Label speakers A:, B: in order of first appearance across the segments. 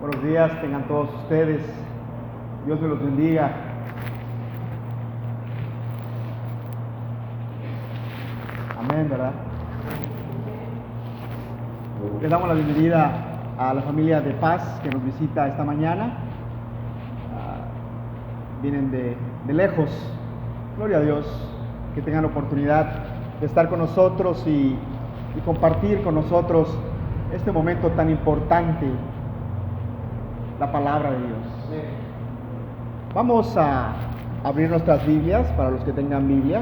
A: Buenos días, tengan todos ustedes. Dios me los bendiga. Amén, ¿verdad? Les damos la bienvenida a la familia de Paz que nos visita esta mañana. Vienen de lejos. Gloria a Dios, que tengan la oportunidad de estar con nosotros y compartir con nosotros este momento tan importante, la palabra de Dios. Vamos a abrir nuestras Biblias para los que tengan Biblia.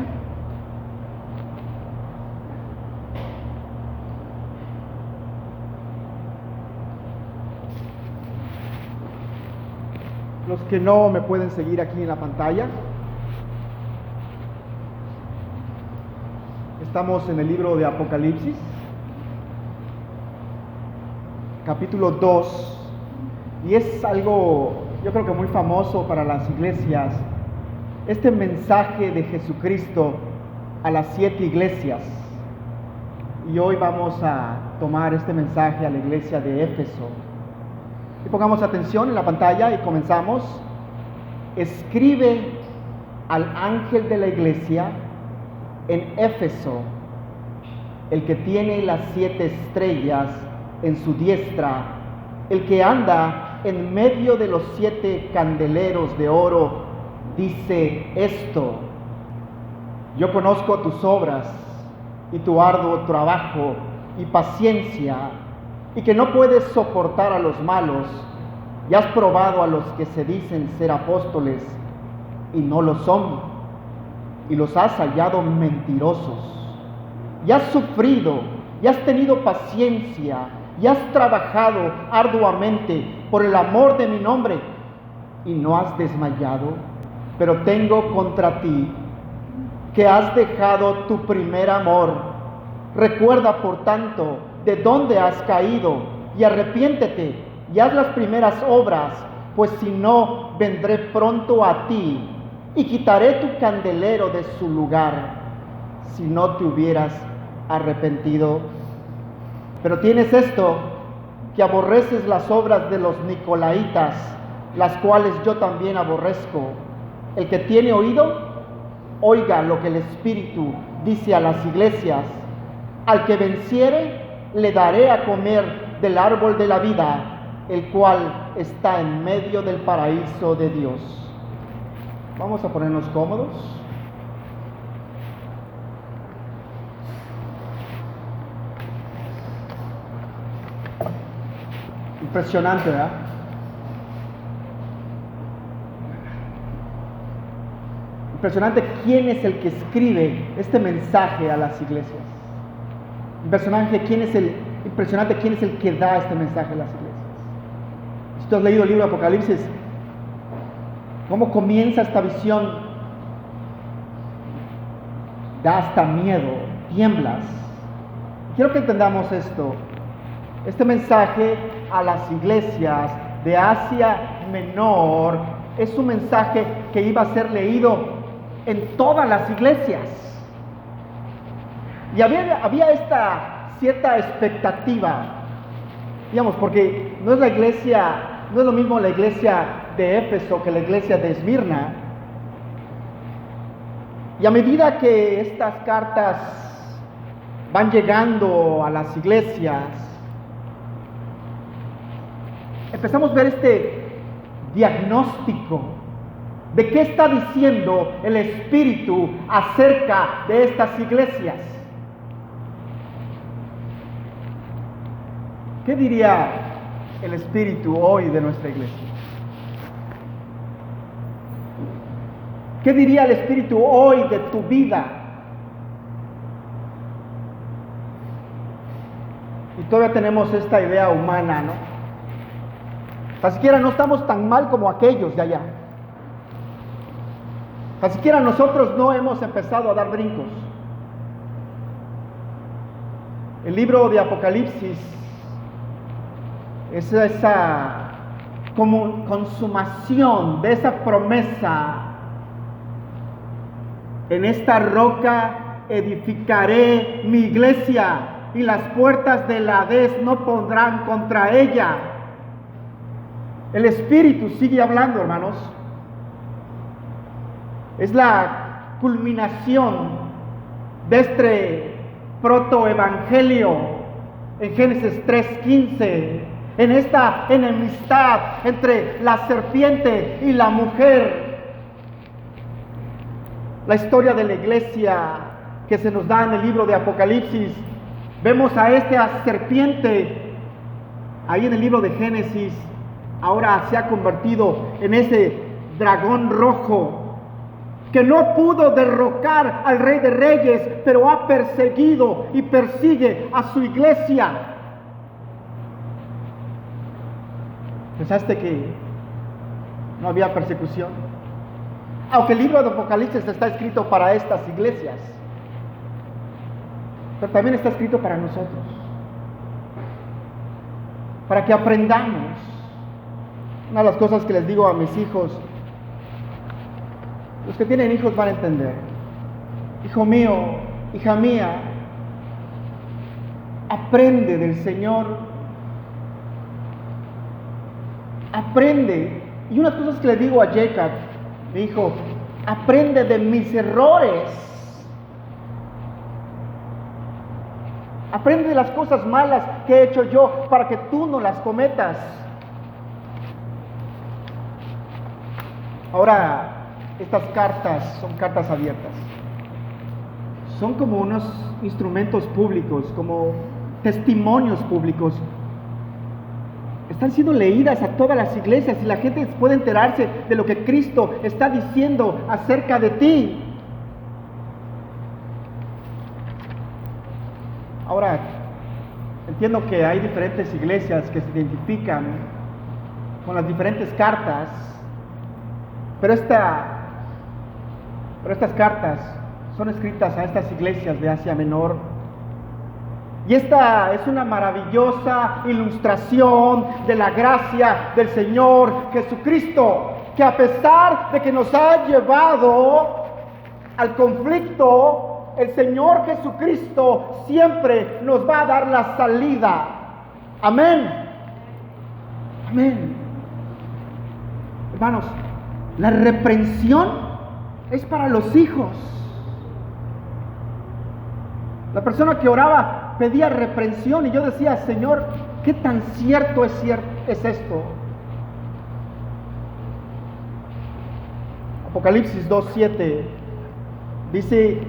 A: Los que no me pueden seguir aquí en la pantalla, estamos en el libro de Apocalipsis, capítulo 2, y es algo, yo creo que muy famoso para las iglesias, este mensaje de Jesucristo a las 7 iglesias. Y hoy vamos a tomar este mensaje a la iglesia de Éfeso. Y pongamos atención en la pantalla y comenzamos. Escribe al ángel de la iglesia en Éfeso, el que tiene las 7 estrellas en su diestra, el que anda en medio de los 7 candeleros de oro, dice esto: yo conozco tus obras y tu arduo trabajo y paciencia, y que no puedes soportar a los malos, y has probado a los que se dicen ser apóstoles y no lo son, y los has hallado mentirosos, y has sufrido, y has tenido paciencia, y has trabajado arduamente por el amor de mi nombre, y no has desmayado. Pero tengo contra ti que has dejado tu primer amor. Recuerda, por tanto, de dónde has caído, y arrepiéntete, y haz las primeras obras, pues si no, vendré pronto a ti, y quitaré tu candelero de su lugar, si no te hubieras arrepentido. Pero tienes esto, que aborreces las obras de los nicolaítas, las cuales yo también aborrezco. El que tiene oído, oiga lo que el Espíritu dice a las iglesias. Al que venciere, le daré a comer del árbol de la vida, el cual está en medio del paraíso de Dios. Vamos a ponernos cómodos. Impresionante, ¿verdad? Impresionante quién es el que escribe este mensaje a las iglesias. Impresionante quién es el que da este mensaje a las iglesias. Si tú has leído el libro de Apocalipsis, ¿cómo comienza esta visión? Da hasta miedo, tiemblas. Quiero que entendamos esto. Este mensaje a las iglesias de Asia Menor es un mensaje que iba a ser leído en todas las iglesias. Y había esta cierta expectativa, digamos, porque no es lo mismo la iglesia de Éfeso que la iglesia de Esmirna. Y a medida que estas cartas van llegando a las iglesias, empezamos a ver este diagnóstico de qué está diciendo el Espíritu acerca de estas iglesias. ¿Qué diría el Espíritu hoy de nuestra iglesia? ¿Qué diría el Espíritu hoy de tu vida? Y todavía tenemos esta idea humana, ¿no? Tan siquiera no estamos tan mal como aquellos de allá. Tan siquiera nosotros no hemos empezado a dar brincos. El libro de Apocalipsis es esa como consumación de esa promesa. En esta roca edificaré mi iglesia, y las puertas del Hades no podrán contra ella. El Espíritu sigue hablando, hermanos. Es la culminación de este protoevangelio en Génesis 3:15, en esta enemistad entre la serpiente y la mujer. La historia de la iglesia que se nos da en el libro de Apocalipsis, vemos a esta serpiente ahí en el libro de Génesis, ahora se ha convertido en ese dragón rojo que no pudo derrocar al Rey de Reyes, pero ha perseguido y persigue a su iglesia. ¿Pensaste que no había persecución? Aunque el libro de Apocalipsis está escrito para estas iglesias, pero también está escrito para nosotros, para que aprendamos. Una de las cosas que les digo a mis hijos, los que tienen hijos van a entender: hijo mío, hija mía, aprende del Señor, aprende. Y una de las cosas que le digo a Jacob, mi hijo, aprende de mis errores. Aprende de las cosas malas que he hecho yo para que tú no las cometas. Ahora, estas cartas son cartas abiertas. Son como unos instrumentos públicos, como testimonios públicos. Están siendo leídas a todas las iglesias y la gente puede enterarse de lo que Cristo está diciendo acerca de ti. Ahora, entiendo que hay diferentes iglesias que se identifican con las diferentes cartas, pero estas cartas son escritas a estas iglesias de Asia Menor. Y esta es una maravillosa ilustración de la gracia del Señor Jesucristo, que a pesar de que nos ha llevado al conflicto, el Señor Jesucristo siempre nos va a dar la salida. Amén. Amén. Hermanos, la reprensión es para los hijos. La persona que oraba pedía reprensión y yo decía: Señor, ¿qué tan cierto es esto? Apocalipsis 2:7 dice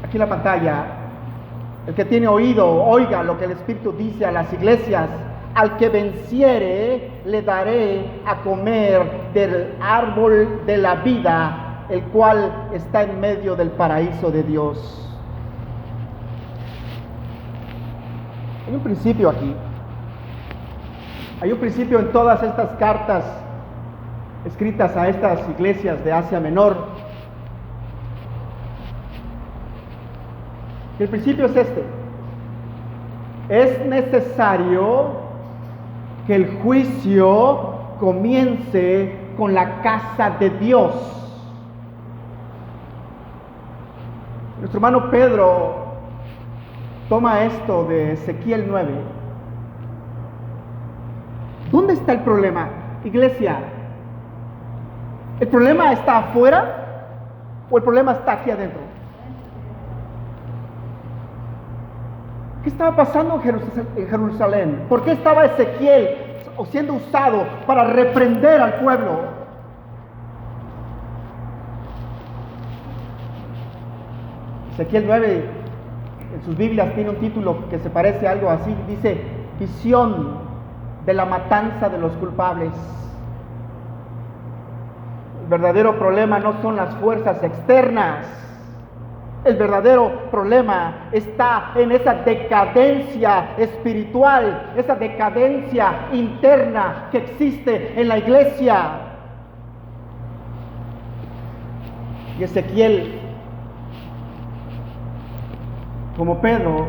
A: aquí en la pantalla: el que tiene oído, oiga lo que el Espíritu dice a las iglesias. Al que venciere, le daré a comer del árbol de la vida, el cual está en medio del paraíso de Dios. Hay un principio aquí. Hay un principio en todas estas cartas escritas a estas iglesias de Asia Menor. El principio es este: es necesario que el juicio comience con la casa de Dios. Nuestro hermano Pedro toma esto de Ezequiel 9. ¿Dónde está el problema, iglesia? ¿El problema está afuera o el problema está aquí adentro? ¿Qué estaba pasando en Jerusalén? ¿Por qué estaba Ezequiel siendo usado para reprender al pueblo? Ezequiel 9 en sus Biblias tiene un título que se parece a algo así. Dice: visión de la matanza de los culpables. El verdadero problema no son las fuerzas externas. El verdadero problema está en esa decadencia espiritual, esa decadencia interna que existe en la iglesia. Y Ezequiel, como Pedro,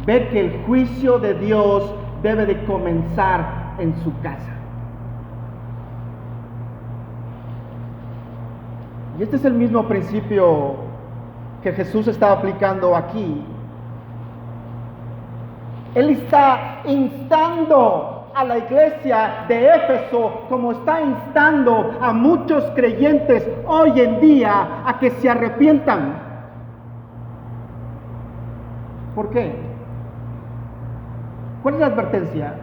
A: ve que el juicio de Dios debe de comenzar en su casa. Y este es el mismo principio que Jesús está aplicando aquí. Él está instando a la iglesia de Éfeso, como está instando a muchos creyentes hoy en día a que se arrepientan. ¿Por qué? ¿Cuál es la advertencia?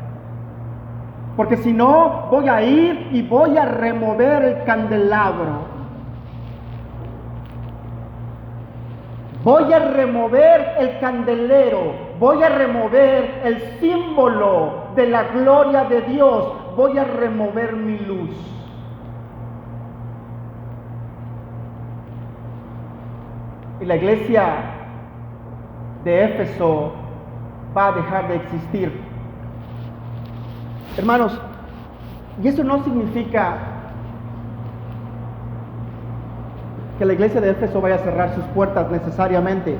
A: Porque si no, voy a ir y voy a remover el candelabro. Voy a remover el candelero, voy a remover el símbolo de la gloria de Dios, voy a remover mi luz. Y la iglesia de Éfeso va a dejar de existir. Hermanos, y eso no significa que la iglesia de Éfeso vaya a cerrar sus puertas necesariamente.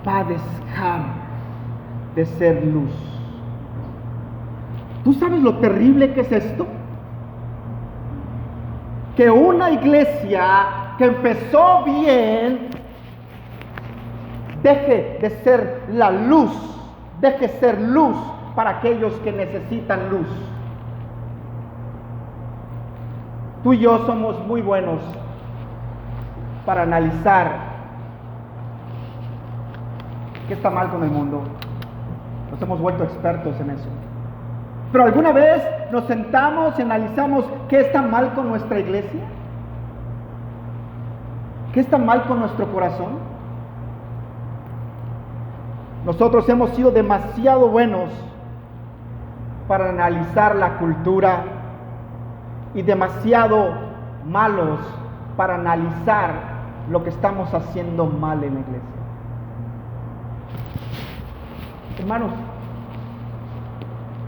A: Va a dejar de ser luz. ¿Tú sabes lo terrible que es esto? Que una iglesia que empezó bien deje de ser la luz, deje de ser luz para aquellos que necesitan luz. Tú y yo somos muy buenos para analizar qué está mal con el mundo. Nos hemos vuelto expertos en eso. Pero ¿alguna vez nos sentamos y analizamos qué está mal con nuestra iglesia? ¿Qué está mal con nuestro corazón? Nosotros hemos sido demasiado buenos para analizar la cultura y demasiado malos para analizar lo que estamos haciendo mal en la iglesia. Hermanos,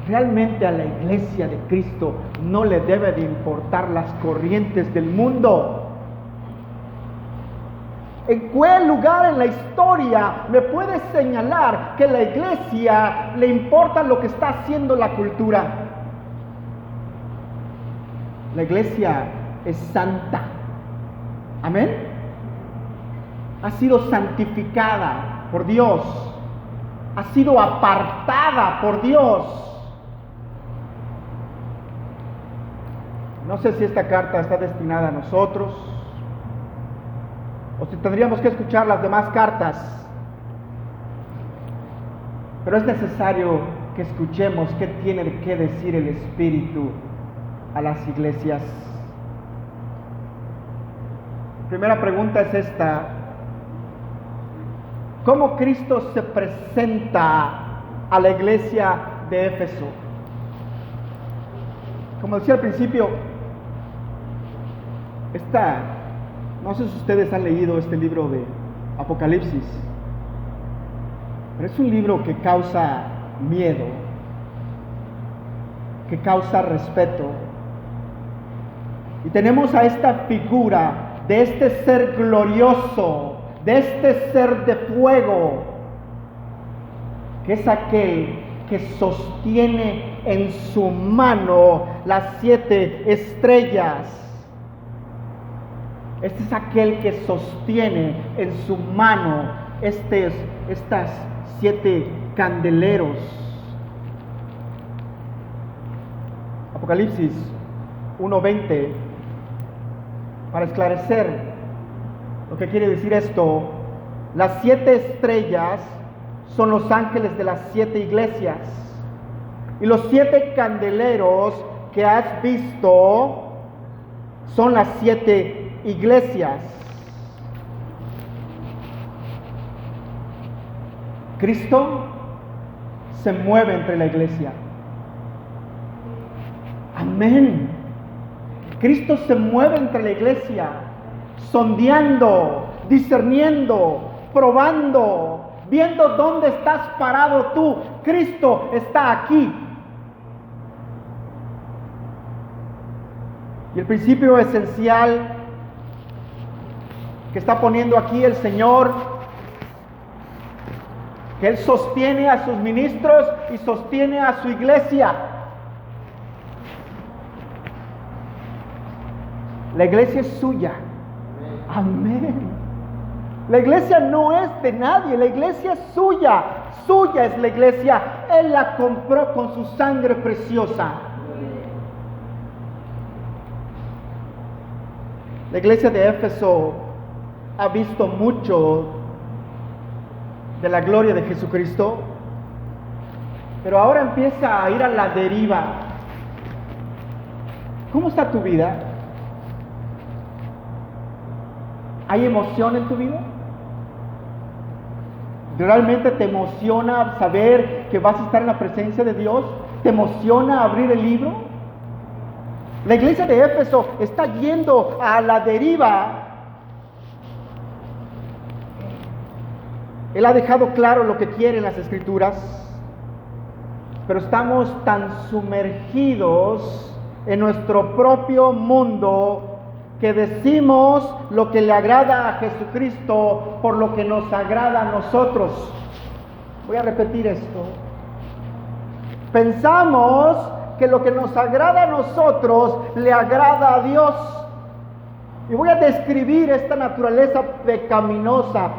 A: realmente a la iglesia de Cristo no le debe de importar las corrientes del mundo. ¿En qué lugar en la historia me puedes señalar que a la iglesia le importa lo que está haciendo la cultura? La iglesia es santa. Amén. Ha sido santificada por Dios. Ha sido apartada por Dios. No sé si esta carta está destinada a nosotros o si tendríamos que escuchar las demás cartas. Pero es necesario que escuchemos qué tiene que decir el Espíritu a las iglesias. Primera pregunta es esta: ¿cómo Cristo se presenta a la iglesia de Éfeso? Como decía al principio, no sé si ustedes han leído este libro de Apocalipsis, pero es un libro que causa miedo, que causa respeto. Y tenemos a esta figura de este ser glorioso, de este ser de fuego, que es aquel que sostiene en su mano las 7 estrellas. Este es aquel que sostiene en su mano estas 7 candeleros. Apocalipsis 1:20, para esclarecer lo que quiere decir esto: las 7 estrellas son los ángeles de las 7 iglesias, y los 7 candeleros que has visto son las 7 iglesias. Cristo se mueve entre la iglesia. Amén. Cristo se mueve entre la iglesia, sondeando, discerniendo, probando, viendo dónde estás parado tú. Cristo está aquí. Y el principio esencial que está poniendo aquí el Señor, que Él sostiene a sus ministros y sostiene a su iglesia. La iglesia es suya. Amén. La iglesia no es de nadie, la iglesia es suya. Suya es la iglesia. Él la compró con su sangre preciosa. La iglesia de Éfeso ha visto mucho de la gloria de Jesucristo, pero ahora empieza a ir a la deriva. ¿Cómo está tu vida? ¿Hay emoción en tu vida? ¿Realmente te emociona saber que vas a estar en la presencia de Dios? ¿Te emociona abrir el libro? La iglesia de Éfeso está yendo a la deriva. Él ha dejado claro lo que quiere en las Escrituras, pero estamos tan sumergidos en nuestro propio mundo que decimos lo que le agrada a Jesucristo por lo que nos agrada a nosotros. Voy a repetir esto. Pensamos que lo que nos agrada a nosotros le agrada a Dios. Y voy a describir esta naturaleza pecaminosa.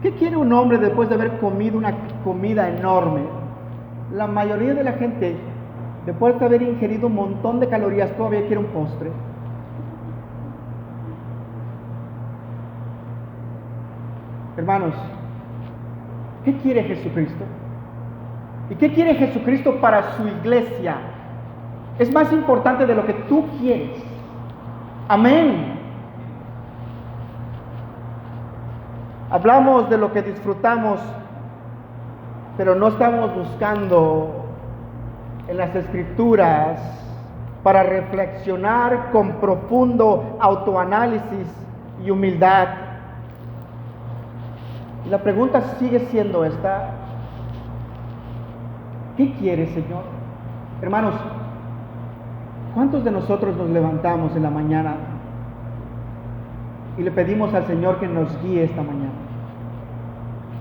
A: ¿Qué quiere un hombre después de haber comido una comida enorme? La mayoría de la gente, después de haber ingerido un montón de calorías, todavía quiere un postre. Hermanos, ¿qué quiere Jesucristo? ¿Y qué quiere Jesucristo para su iglesia? Es más importante de lo que tú quieres. Amén. Hablamos de lo que disfrutamos, pero no estamos buscando en las Escrituras para reflexionar con profundo autoanálisis y humildad. Y la pregunta sigue siendo esta: ¿qué quiere, Señor? Hermanos, ¿cuántos de nosotros nos levantamos en la mañana y le pedimos al Señor que nos guíe esta mañana?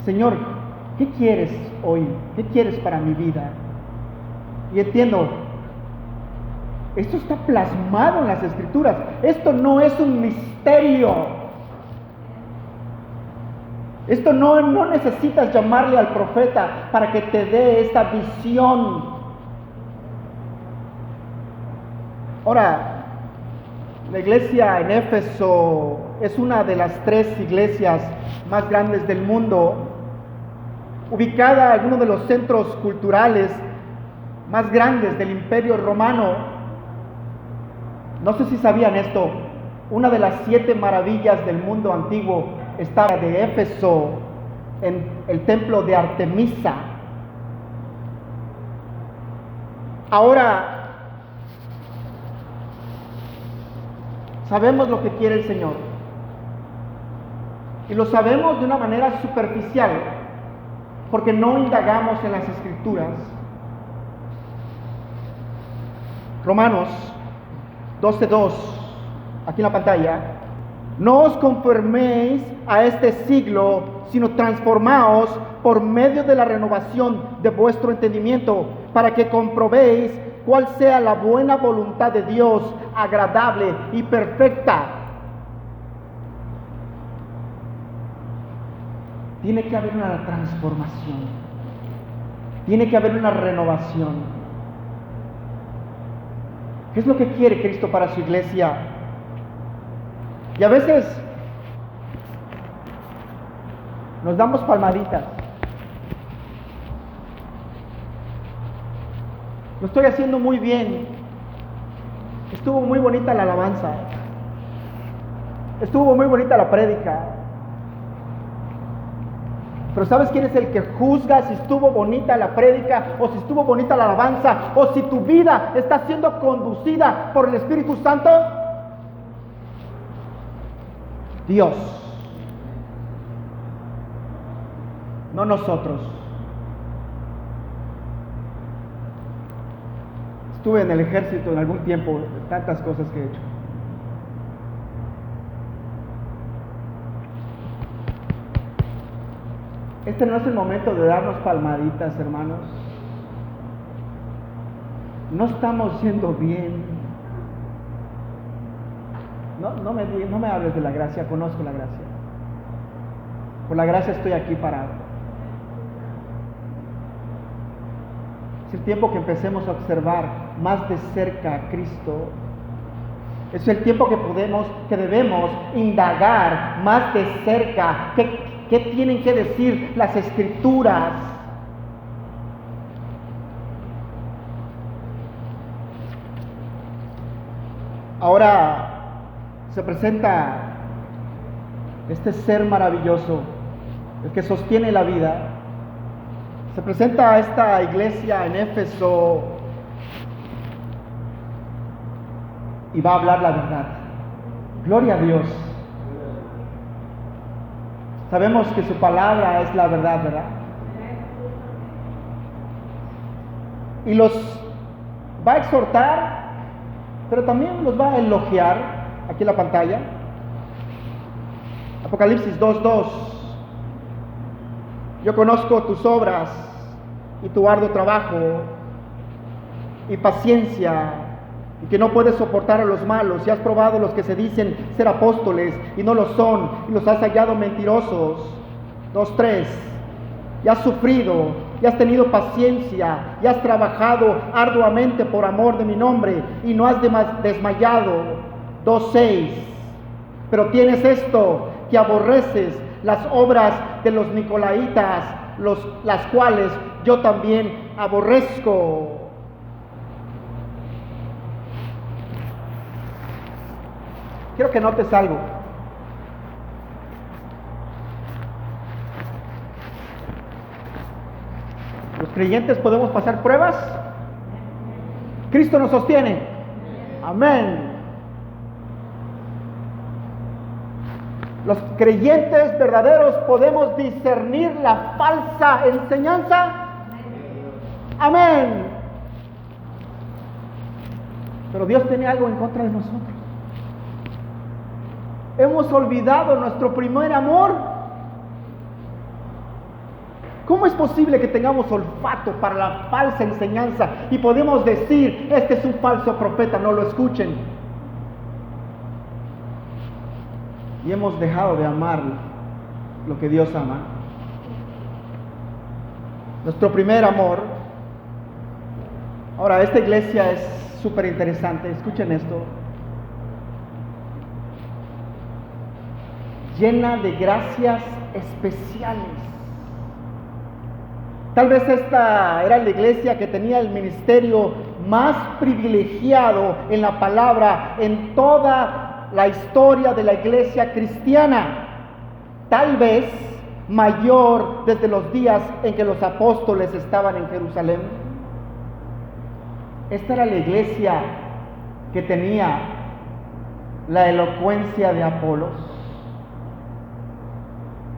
A: Señor, ¿qué quieres hoy? ¿Qué quieres para mi vida? Y entiendo, esto está plasmado en las Escrituras. Esto no es un misterio. Esto no necesitas llamarle al profeta para que te dé esta visión. Ahora, la iglesia en Éfeso es una de las 3 iglesias más grandes del mundo, ubicada en uno de los centros culturales más grandes del Imperio Romano. No sé si sabían esto, una de las 7 maravillas del mundo antiguo estaba de Éfeso, en el templo de Artemisa. Ahora, sabemos lo que quiere el Señor, y lo sabemos de una manera superficial, porque no indagamos en las Escrituras. Romanos 12:2, aquí en la pantalla: no os conforméis a este siglo, sino transformaos por medio de la renovación de vuestro entendimiento, para que comprobéis cuál sea la buena voluntad de Dios, agradable y perfecta. Tiene que haber una transformación, tiene que haber una renovación. ¿Qué es lo que quiere Cristo para su iglesia? Y a veces nos damos palmaditas. Lo estoy haciendo muy bien. Estuvo muy bonita la alabanza. Estuvo muy bonita la prédica. Pero ¿sabes quién es el que juzga si estuvo bonita la prédica o si estuvo bonita la alabanza o si tu vida está siendo conducida por el Espíritu Santo? Dios, no nosotros. Estuve en el ejército en algún tiempo, de tantas cosas que he hecho. Este no es el momento de darnos palmaditas, hermanos. No estamos yendo bien. no me hables de la gracia, conozco la gracia. Por la gracia estoy aquí parado. Es el tiempo que empecemos a observar más de cerca a Cristo. Es el tiempo que debemos indagar más de cerca. ¿Qué tienen que decir las Escrituras? Ahora se presenta este ser maravilloso, el que sostiene la vida. Se presenta a esta iglesia en Éfeso y va a hablar la verdad. Gloria a Dios. Sabemos que su palabra es la verdad, ¿verdad? Y los va a exhortar, pero también los va a elogiar. Aquí en la pantalla. Apocalipsis 2:2. Yo conozco tus obras y tu arduo trabajo y paciencia, y que no puedes soportar a los malos, y has probado los que se dicen ser apóstoles y no lo son, y los has hallado mentirosos. 2:3. Y has sufrido, y has tenido paciencia, y has trabajado arduamente por amor de mi nombre, y no has desmayado. 2:6. Pero tienes esto, que aborreces las obras de los nicolaitas, las cuales yo también aborrezco. Quiero que notes algo. Los creyentes podemos pasar pruebas. Cristo nos sostiene. Amén. Los creyentes verdaderos podemos discernir la falsa enseñanza. Amén. Pero Dios tiene algo en contra de nosotros. Hemos olvidado nuestro primer amor. ¿Cómo es posible que tengamos olfato para la falsa enseñanza y podemos decir, este es un falso profeta, no lo escuchen? Y hemos dejado de amar lo que Dios ama. Nuestro primer amor. Ahora, esta iglesia es súper interesante. Escuchen esto. Llena de gracias especiales. Tal vez esta era la iglesia que tenía el ministerio más privilegiado en la palabra en toda la historia de la iglesia cristiana. Tal vez mayor desde los días en que los apóstoles estaban en Jerusalén. Esta era la iglesia que tenía la elocuencia de Apolos.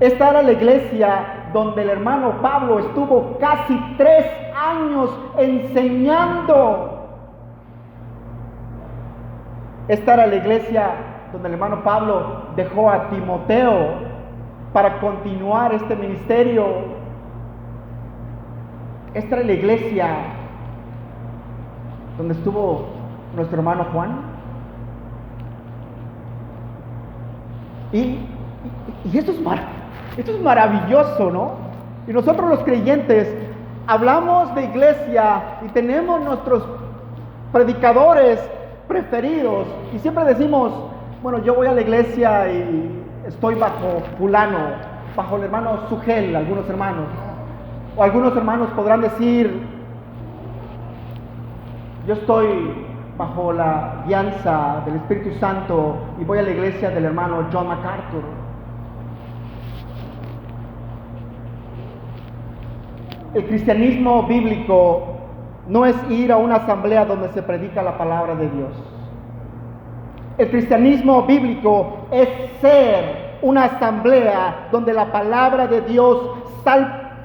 A: Esta era la iglesia donde el hermano Pablo estuvo casi 3 años enseñando. Esta era la iglesia donde el hermano Pablo dejó a Timoteo para continuar este ministerio. Esta era la iglesia donde estuvo nuestro hermano Juan. Y esto es maravilloso, ¿no? Y nosotros los creyentes hablamos de iglesia y tenemos nuestros predicadores preferidos y siempre decimos, bueno, yo voy a la iglesia y estoy bajo fulano, bajo el hermano Sugel, algunos hermanos. O algunos hermanos podrán decir, yo estoy bajo la guianza del Espíritu Santo y voy a la iglesia del hermano John MacArthur. El cristianismo bíblico no es ir a una asamblea donde se predica la palabra de Dios. El cristianismo bíblico es ser una asamblea donde la palabra de Dios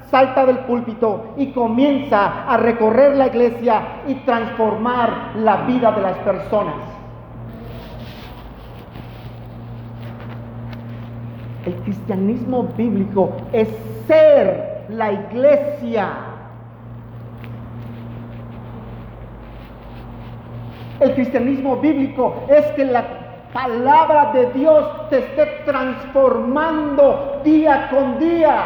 A: salta del púlpito y comienza a recorrer la iglesia y transformar la vida de las personas. El cristianismo bíblico es ser la iglesia. El cristianismo bíblico es que la palabra de Dios te esté transformando día con día.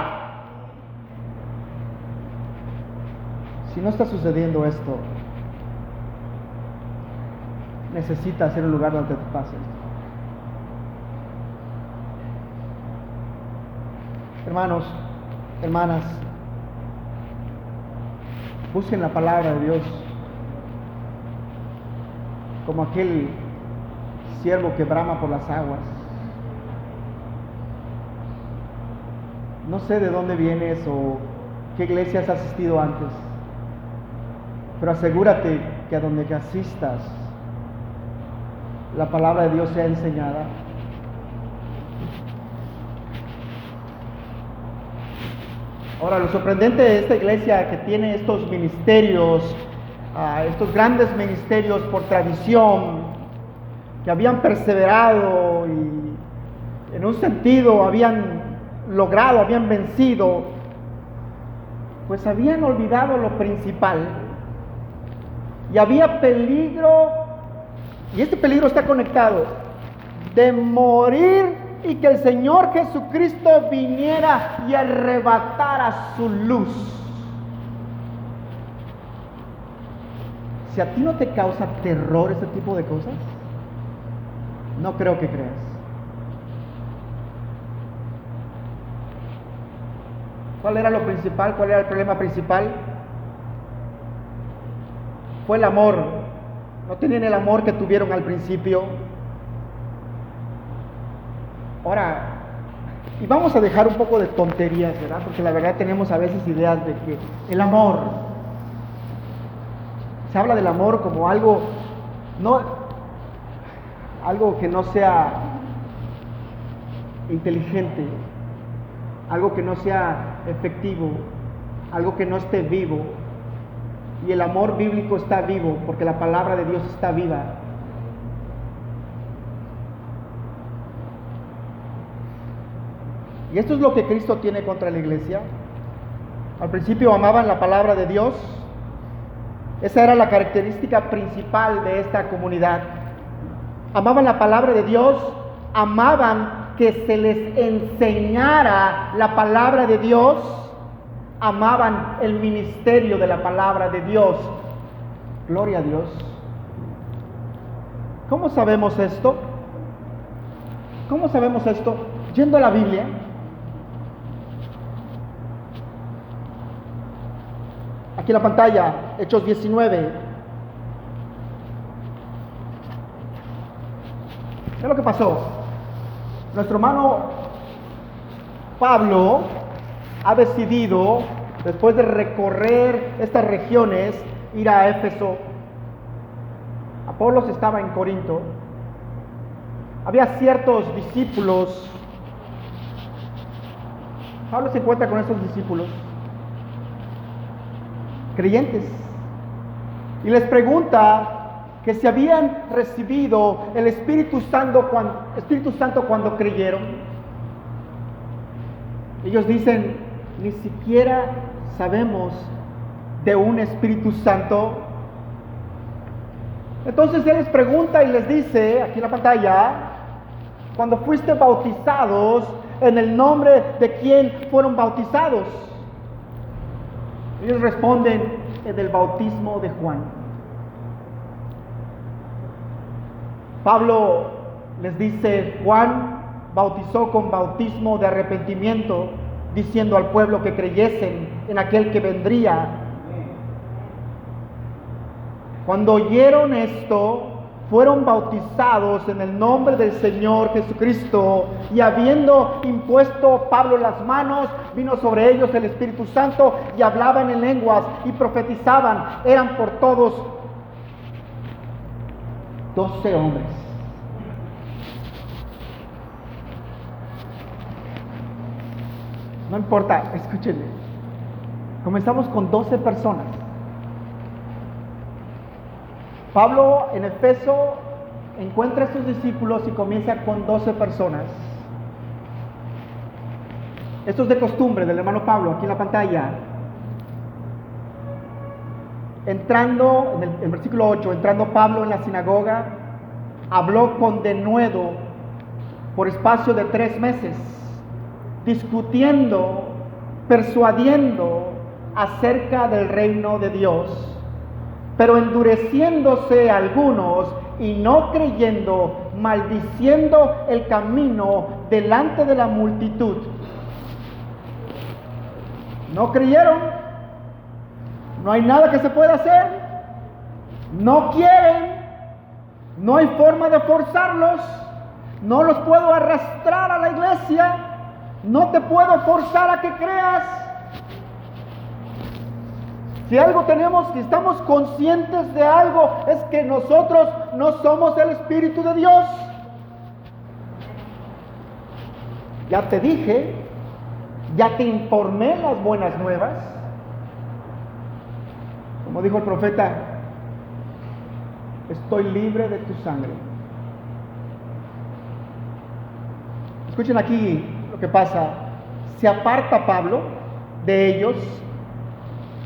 A: Si no está sucediendo esto, necesitas ser un lugar donde te pase esto. Hermanos, hermanas, busquen la palabra de Dios como aquel siervo que brama por las aguas. No sé de dónde vienes o qué iglesia has asistido antes, pero asegúrate que a donde asistas la palabra de Dios sea enseñada. Ahora, lo sorprendente de esta iglesia que tiene estos ministerios, estos grandes ministerios por tradición, que habían perseverado y en un sentido habían logrado, habían vencido, pues habían olvidado lo principal. Y había peligro, y este peligro está conectado, de morir y que el Señor Jesucristo viniera y arrebatara su luz. Si a ti no te causa terror este tipo de cosas, no creo que creas. ¿Cuál era lo principal? ¿Cuál era el problema principal? Fue el amor. No tenían el amor que tuvieron al principio. Ahora, y vamos a dejar un poco de tonterías, ¿verdad? Porque la verdad tenemos a veces ideas de que el amor, se habla del amor como algo que no sea inteligente, algo que no sea efectivo, algo que no esté vivo. Y el amor bíblico está vivo porque la palabra de Dios está viva. Y esto es lo que Cristo tiene contra la iglesia. Al principio amaban la palabra de Dios. Esa era la característica principal de esta comunidad. Amaban la palabra de Dios, amaban que se les enseñara la palabra de Dios, amaban el ministerio de la palabra de Dios. Gloria a Dios. ¿Cómo sabemos esto? ¿Cómo sabemos esto? Yendo a la Biblia. Aquí en la pantalla, Hechos 19. ¿Qué es lo que pasó? Nuestro hermano Pablo ha decidido, después de recorrer estas regiones, ir a Éfeso. Apolos estaba en Corinto. Había ciertos discípulos. Pablo se encuentra con estos discípulos creyentes y les pregunta que si habían recibido el Espíritu Santo cuando creyeron. Ellos dicen, ni siquiera sabemos de un Espíritu Santo. Entonces él les pregunta y les dice, aquí en la pantalla, cuando fuiste bautizados, ¿en el nombre de quién fueron bautizados? Ellos responden, en el bautismo de Juan. Pablo les dice, Juan bautizó con bautismo de arrepentimiento, diciendo al pueblo que creyesen en aquel que vendría. Cuando oyeron esto, fueron bautizados en el nombre del Señor Jesucristo, y habiendo impuesto Pablo las manos, vino sobre ellos el Espíritu Santo, y hablaban en lenguas y profetizaban. Eran por todos 12 hombres. No importa, escúchenme. Comenzamos con 12 personas. Pablo en Efeso encuentra a estos discípulos y comienza con 12 personas. Esto es de costumbre del hermano Pablo, aquí en la pantalla. Entrando, en el versículo 8, entrando Pablo en la sinagoga, habló con denuedo por espacio de 3 meses, discutiendo, persuadiendo acerca del reino de Dios. Pero endureciéndose algunos y no creyendo, maldiciendo el camino delante de la multitud. No creyeron, no hay nada que se pueda hacer, no quieren, no hay forma de forzarlos, no los puedo arrastrar a la iglesia, no te puedo forzar a que creas. Si algo tenemos, si estamos conscientes de algo, es que nosotros no somos el Espíritu de Dios. Ya te dije, ya te informé las buenas nuevas. Como dijo el profeta, estoy libre de tu sangre. Escuchen aquí lo que pasa. Se aparta Pablo de ellos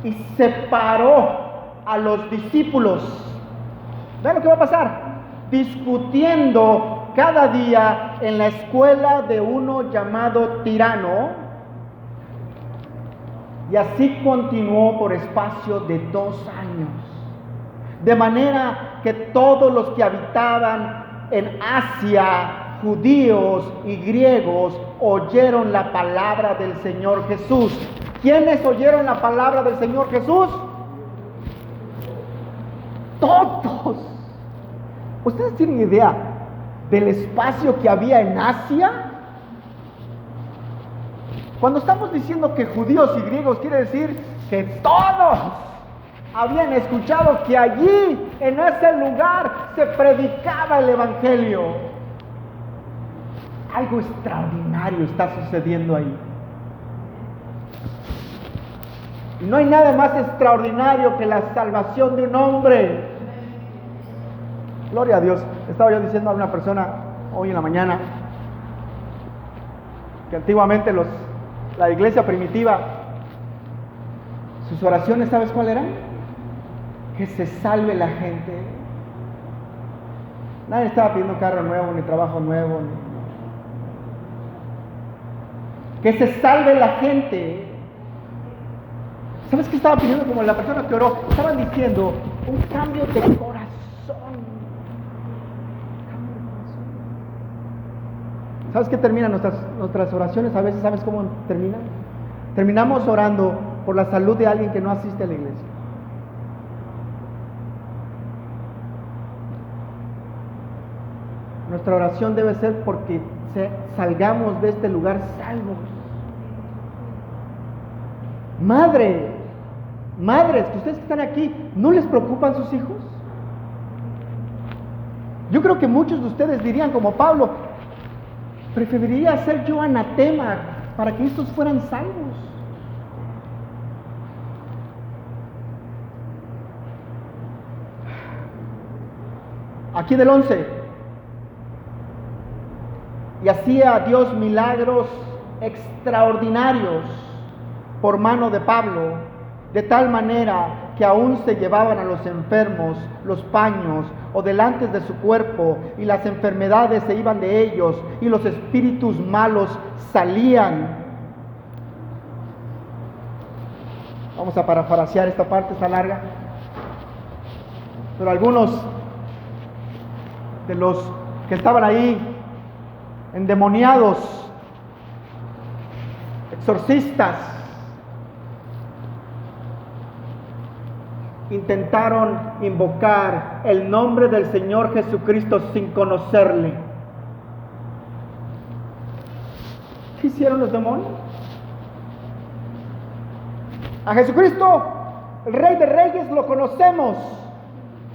A: y separó a los discípulos. Vean lo que va a pasar. Discutiendo cada día en la escuela de uno llamado Tirano. Y así continuó por espacio de 2 años. De manera que todos los que habitaban en Asia, judíos y griegos, oyeron la palabra del Señor Jesús. ¿Quiénes oyeron la palabra del Señor Jesús? Todos. ¿Ustedes tienen idea del espacio que había en Asia? Cuando estamos diciendo que judíos y griegos, quiere decir que todos habían escuchado que allí, en ese lugar, se predicaba el Evangelio. Algo extraordinario está sucediendo ahí. Y no hay nada más extraordinario que la salvación de un hombre. Gloria a Dios. Estaba yo diciendo a una persona hoy en la mañana que antiguamente la iglesia primitiva, sus oraciones, ¿sabes cuál eran? Que se salve la gente. Nadie estaba pidiendo carro nuevo, ni trabajo nuevo. Que se salve la gente. ¿Sabes qué estaba pidiendo? Como la persona que oró, estaban diciendo un cambio de corazón. ¿Sabes qué terminan nuestras oraciones? A veces, ¿sabes cómo terminan? Terminamos orando por la salud de alguien que no asiste a la iglesia. Nuestra oración debe ser porque salgamos de este lugar salvos. Madres, que ustedes que están aquí, ¿no les preocupan sus hijos? Yo creo que muchos de ustedes dirían como Pablo, preferiría ser yo anatema para que estos fueran salvos. Aquí del 11. Y hacía Dios milagros extraordinarios por mano de Pablo, de tal manera que aún se llevaban a los enfermos los paños o delante de su cuerpo, y las enfermedades se iban de ellos, y los espíritus malos salían. Vamos a parafrasear esta parte, está larga. Pero algunos de los que estaban ahí, endemoniados, exorcistas, intentaron invocar el nombre del Señor Jesucristo sin conocerle. ¿Qué hicieron los demonios? A Jesucristo, el Rey de Reyes, lo conocemos.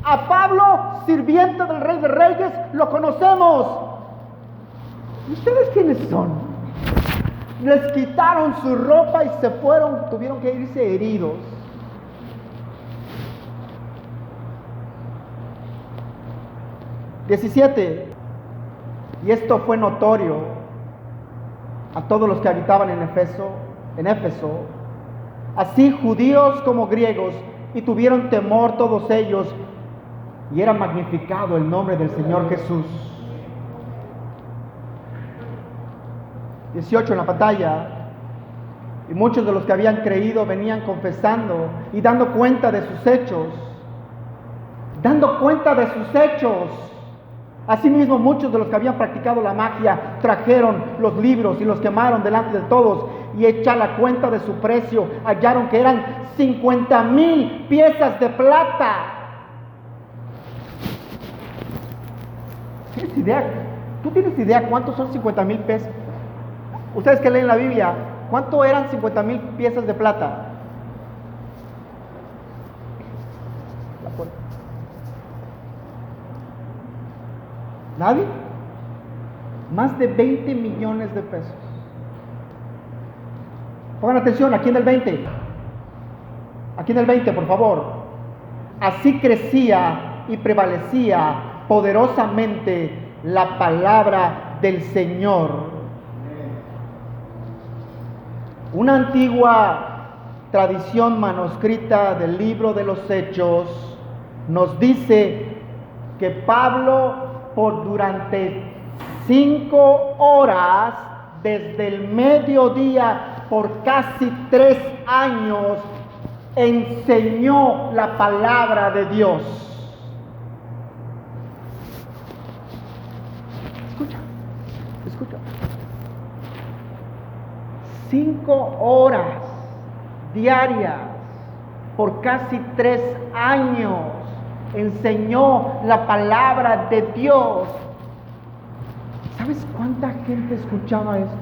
A: A Pablo, sirviente del Rey de Reyes, lo conocemos. ¿Y ustedes quiénes son? Les quitaron su ropa y se fueron, tuvieron que irse heridos. (17) Y esto fue notorio a todos los que habitaban en Éfeso, así judíos como griegos, y tuvieron temor todos ellos, y era magnificado el nombre del Señor Jesús. 18 en la pantalla. Y muchos de los que habían creído venían confesando y dando cuenta de sus hechos. Dando cuenta de sus hechos. Asimismo, muchos de los que habían practicado la magia trajeron los libros y los quemaron delante de todos, y hecha la cuenta de su precio, hallaron que eran 50,000 piezas de plata. ¿Tienes idea? ¿Tú tienes idea cuántos son 50,000 pesos? Ustedes que leen la Biblia, ¿cuánto eran 50,000 piezas de plata? ¿Nadie? Más de 20 millones de pesos. Pongan atención, aquí en el 20. Aquí en el 20, por favor. Así crecía y prevalecía poderosamente la palabra del Señor. Una antigua tradición manuscrita del libro de los Hechos nos dice que Pablo, durante 5 horas, desde el mediodía, por casi 3 años, enseñó la palabra de Dios. Escucha. 5 horas diarias, por casi 3 años, enseñó la palabra de Dios. ¿Sabes cuánta gente escuchaba esto?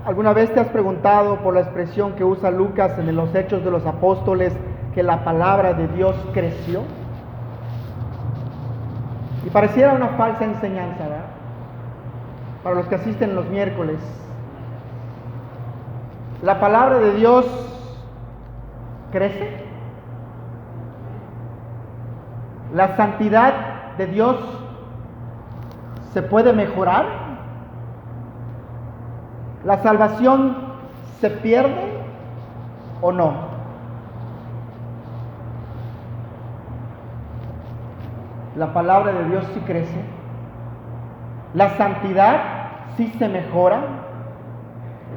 A: ¿Alguna vez te has preguntado por la expresión que usa Lucas en los Hechos de los Apóstoles, que la palabra de Dios creció? Y pareciera una falsa enseñanza, ¿verdad? Para los que asisten los miércoles. ¿La palabra de Dios crece? ¿La santidad de Dios se puede mejorar? ¿La salvación se pierde o no? La palabra de Dios sí crece. La santidad sí se mejora.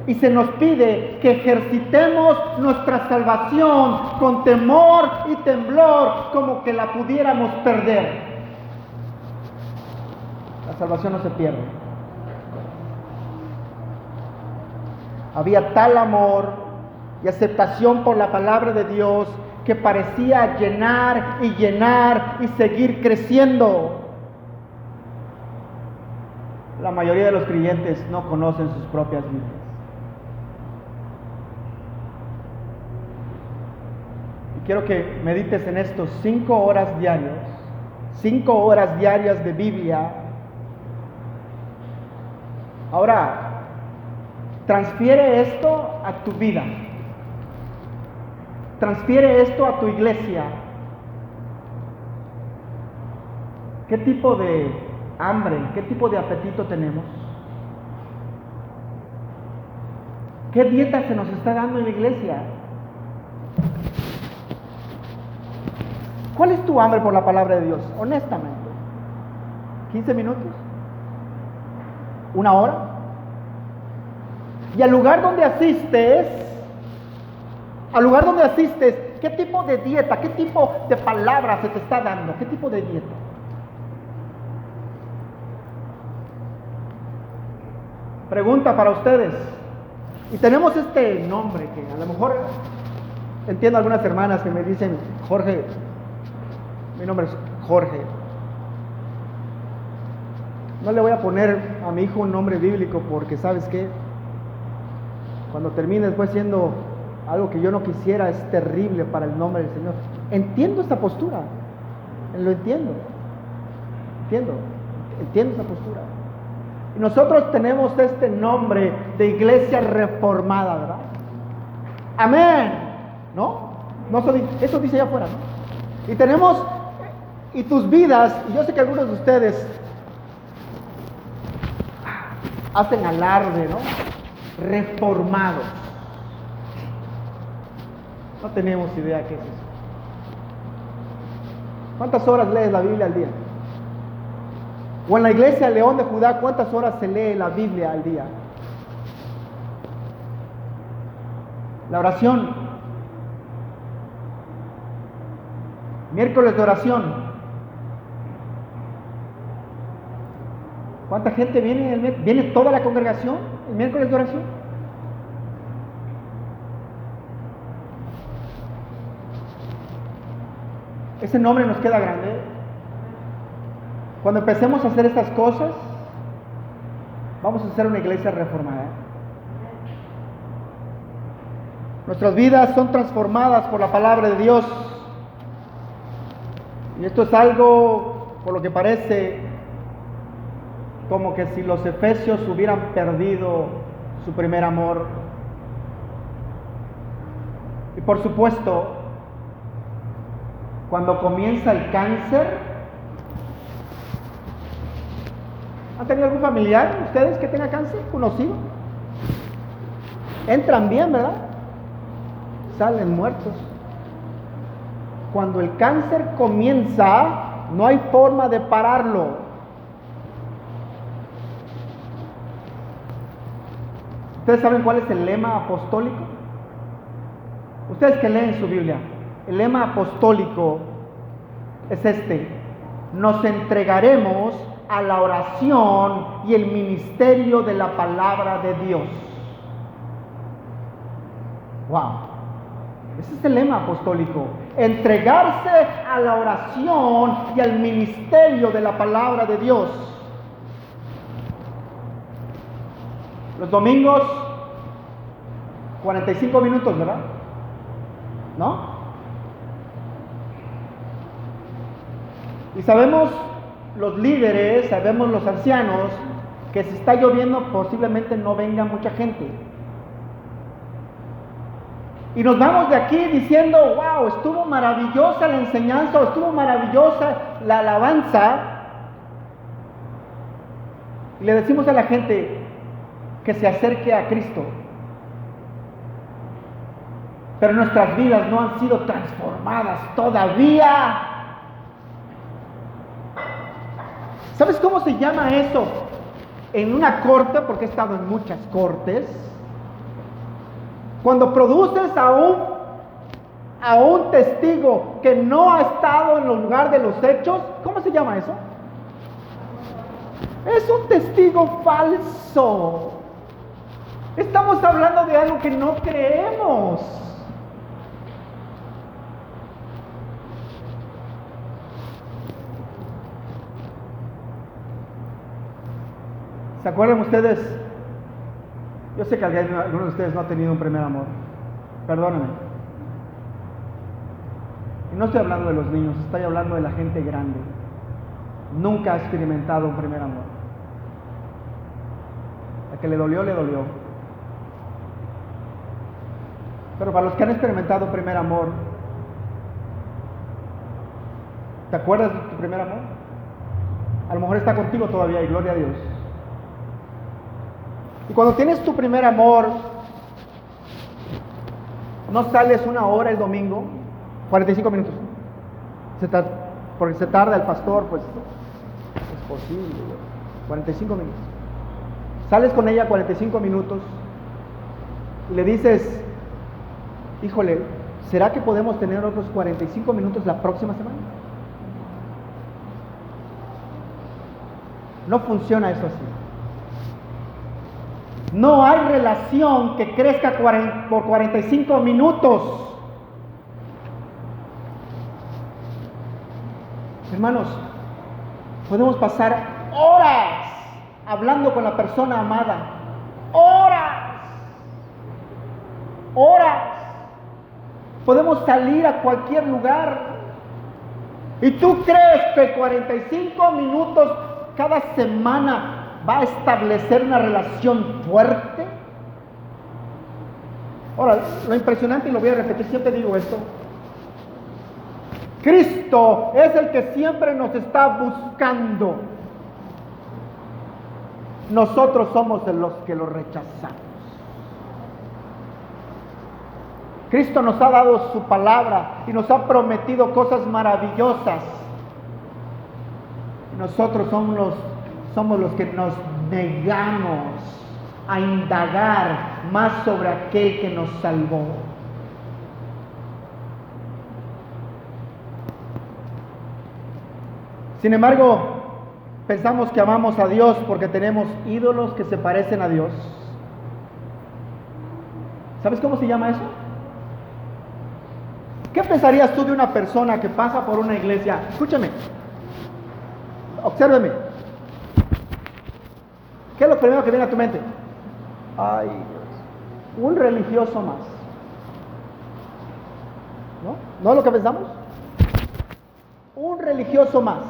A: Y se nos pide que ejercitemos nuestra salvación con temor y temblor, como que la pudiéramos perder. La salvación no se pierde. Había tal amor y aceptación por la palabra de Dios que parecía llenar y llenar y seguir creciendo. La mayoría de los creyentes no conocen sus propias vidas. Y quiero que medites en estos 5 horas diarias, 5 horas diarias de Biblia. Ahora, transfiere esto a tu vida. Transfiere esto a tu iglesia. ¿Qué tipo de hambre, qué tipo de apetito tenemos? ¿Qué dieta se nos está dando en la iglesia? ¿Cuál es tu hambre por la palabra de Dios? Honestamente. ¿15 minutos? ¿1 hora? Y al lugar donde asistes, ¿qué tipo de dieta, qué tipo de palabra se te está dando? ¿Qué tipo de dieta? Pregunta para ustedes. Y tenemos este nombre que a lo mejor entiendo algunas hermanas que me dicen, Jorge, mi nombre es Jorge. No le voy a poner a mi hijo un nombre bíblico porque, ¿sabes qué? Cuando termine después siendo algo que yo no quisiera, es terrible para el nombre del Señor. Entiendo esta postura. Lo entiendo. Entiendo esa postura. Y nosotros tenemos este nombre de iglesia reformada, ¿verdad? Amén. ¿No? Eso dice allá afuera, ¿no? Y tenemos, y tus vidas, y yo sé que algunos de ustedes hacen alarde, ¿no? reformados. No tenemos idea qué es eso. ¿Cuántas horas lees la Biblia al día? O en la iglesia León de Judá, ¿cuántas horas se lee la Biblia al día? La oración. Miércoles de oración. ¿Cuánta gente viene? ¿Viene toda la congregación el miércoles de oración? Ese nombre nos queda grande. Cuando empecemos a hacer estas cosas, vamos a ser una iglesia reformada. Nuestras vidas son transformadas por la palabra de Dios. Y esto es algo, por lo que parece, como que si los efesios hubieran perdido su primer amor. Y por supuesto, cuando comienza el cáncer, ¿han tenido algún familiar ustedes que tenga cáncer? ¿Conocido? Entran bien, ¿verdad? Salen muertos. Cuando el cáncer comienza, no hay forma de pararlo. ¿Ustedes saben cuál es el lema apostólico? Ustedes que leen su Biblia, el lema apostólico es este: nos entregaremos a la oración y el ministerio de la palabra de Dios. Wow, ese es el lema apostólico: entregarse a la oración y al ministerio de la palabra de Dios. Los domingos, 45 minutos, ¿verdad? ¿No? Y sabemos los líderes, sabemos los ancianos, que si está lloviendo posiblemente no venga mucha gente. Y nos vamos de aquí diciendo, wow, estuvo maravillosa la enseñanza, o estuvo maravillosa la alabanza. Y le decimos a la gente que se acerque a Cristo. Pero nuestras vidas no han sido transformadas todavía. ¿Sabes cómo se llama eso? En una corte, porque he estado en muchas cortes, cuando produces a un testigo que no ha estado en el lugar de los hechos, ¿cómo se llama eso? Es un testigo falso. Estamos hablando de algo que no creemos. ¿Se acuerdan ustedes? Yo sé que algunos de ustedes no ha tenido un primer amor. Perdónenme. Y no estoy hablando de los niños, estoy hablando de la gente grande. Nunca ha experimentado un primer amor. A que le dolió, le dolió. Pero para los que han experimentado un primer amor, ¿te acuerdas de tu primer amor? A lo mejor está contigo todavía, y gloria a Dios. Y cuando tienes tu primer amor, no sales una hora el domingo, 45 minutos. Porque se tarda el pastor, pues es posible. 45 minutos. Sales con ella 45 minutos y le dices, híjole, ¿será que podemos tener otros 45 minutos la próxima semana? No funciona eso así. No hay relación que crezca por 45 minutos. Hermanos, podemos pasar horas hablando con la persona amada. Horas. Podemos salir a cualquier lugar. ¿Y tú crees que 45 minutos cada semana va a establecer una relación fuerte? Ahora, lo impresionante, y lo voy a repetir, siempre digo esto: Cristo es el que siempre nos está buscando. Nosotros somos de los que lo rechazamos. Cristo nos ha dado su palabra y nos ha prometido cosas maravillosas. Y nosotros somos los que nos negamos a indagar más sobre aquel que nos salvó. Sin embargo, pensamos que amamos a Dios porque tenemos ídolos que se parecen a Dios. ¿Sabes cómo se llama eso? ¿Qué pensarías tú de una persona que pasa por una iglesia? Escúchame, obsérveme. ¿Qué es lo primero que viene a tu mente? Ay, Dios, un religioso más. ¿No? ¿No es lo que pensamos? Un religioso más.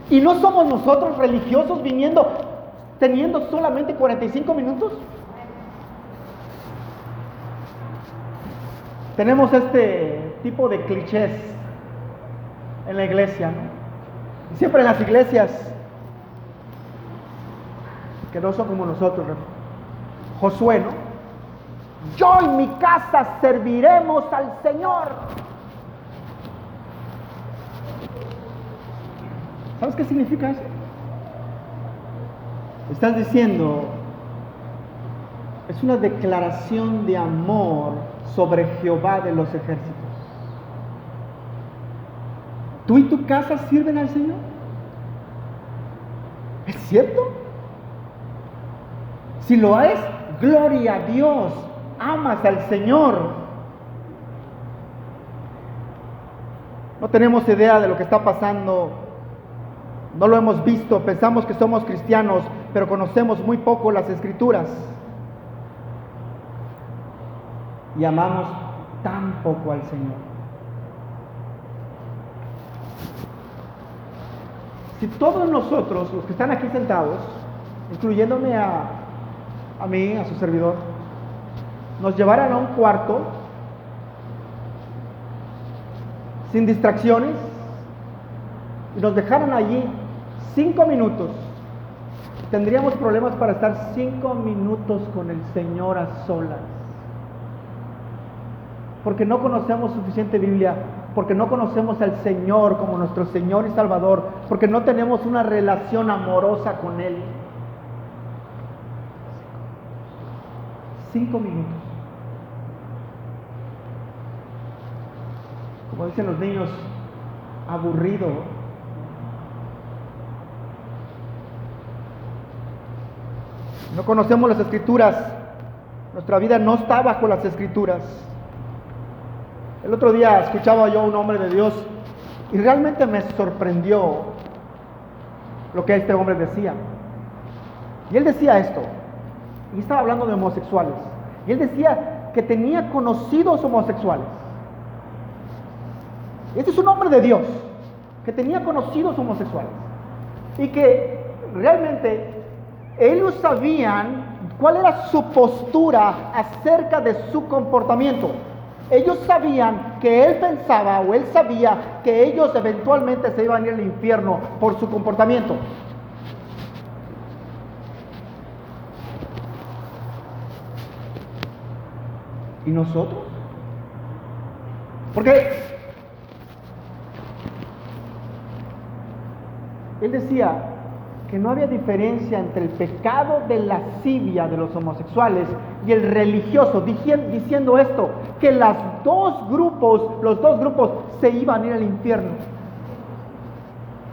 A: ¿Y no somos nosotros religiosos teniendo solamente 45 minutos? Tenemos este tipo de clichés en la iglesia, ¿no? Y siempre en las iglesias que no son como nosotros, ¿no? Josué, ¿no? Yo y mi casa serviremos al Señor. ¿Sabes qué significa eso? Estás diciendo, es una declaración de amor sobre Jehová de los ejércitos. ¿Tú y tu casa sirven al Señor? ¿Es cierto? Si lo es, gloria a Dios, amas al Señor. No tenemos idea de lo que está pasando. No lo hemos visto, pensamos que somos cristianos, pero conocemos muy poco las Escrituras. Y amamos tan poco al Señor. Si todos nosotros, los que están aquí sentados, incluyéndome a mí, a su servidor, nos llevaran a un cuarto, sin distracciones, y nos dejaran allí 5 minutos, tendríamos problemas para estar 5 minutos con el Señor a solas. Porque no conocemos suficiente Biblia, porque no conocemos al Señor como nuestro Señor y Salvador, porque no tenemos una relación amorosa con Él. 5 minutos. Como dicen los niños, aburrido. No conocemos las Escrituras. Nuestra vida no está bajo las Escrituras. El otro día escuchaba yo a un hombre de Dios y realmente me sorprendió lo que este hombre decía. Y él decía esto, y estaba hablando de homosexuales, y él decía que tenía conocidos homosexuales. Y este es un hombre de Dios, que tenía conocidos homosexuales, y que realmente ellos sabían cuál era su postura acerca de su comportamiento. Ellos sabían que él pensaba o él sabía que ellos eventualmente se iban a ir al infierno por su comportamiento. ¿Y nosotros? Porque él decía que no había diferencia entre el pecado de lascivia de los homosexuales y el religioso, diciendo esto, que los dos grupos se iban a ir al infierno.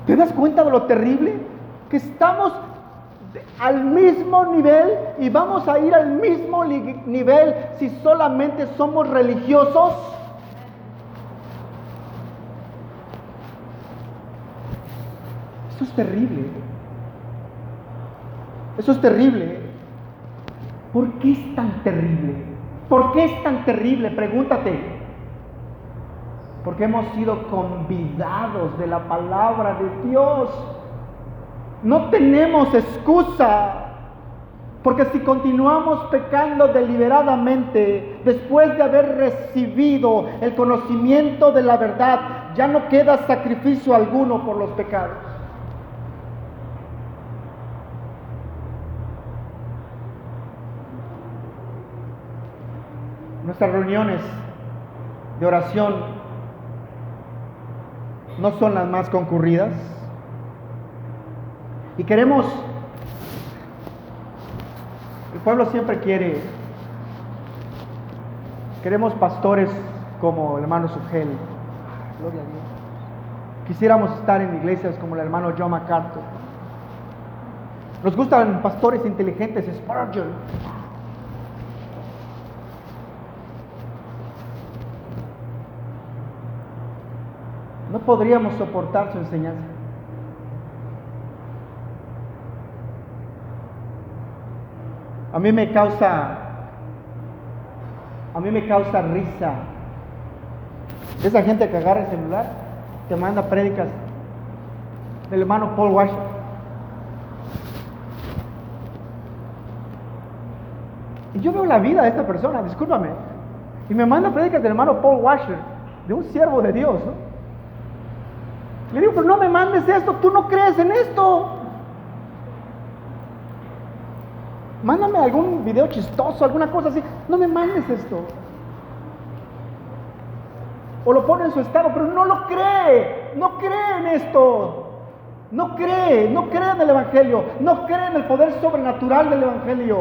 A: ¿Te das cuenta de lo terrible? Que estamos al mismo nivel y vamos a ir al mismo nivel si solamente somos religiosos. Eso es terrible. Eso es terrible. ¿Por qué es tan terrible? ¿Por qué es tan terrible? Pregúntate. Porque hemos sido convidados de la palabra de Dios. No tenemos excusa. Porque si continuamos pecando deliberadamente, después de haber recibido el conocimiento de la verdad, ya no queda sacrificio alguno por los pecados. Nuestras reuniones de oración no son las más concurridas. Y queremos, el pueblo siempre queremos pastores como el hermano Sugel. Gloria a Dios. Quisiéramos estar en iglesias como el hermano John MacArthur. Nos gustan pastores inteligentes, Spurgeon. No podríamos soportar su enseñanza. A mí me causa risa esa gente que agarra el celular, te manda prédicas del hermano Paul Washer. Y yo veo la vida de esta persona, discúlpame, y me manda prédicas del hermano Paul Washer, de un siervo de Dios, ¿no? Le digo, pero no me mandes esto, tú no crees en esto. Mándame algún video chistoso, alguna cosa así. No me mandes esto. O lo pone en su estado, pero no lo cree. No cree en esto. No cree en el Evangelio. No cree en el poder sobrenatural del Evangelio.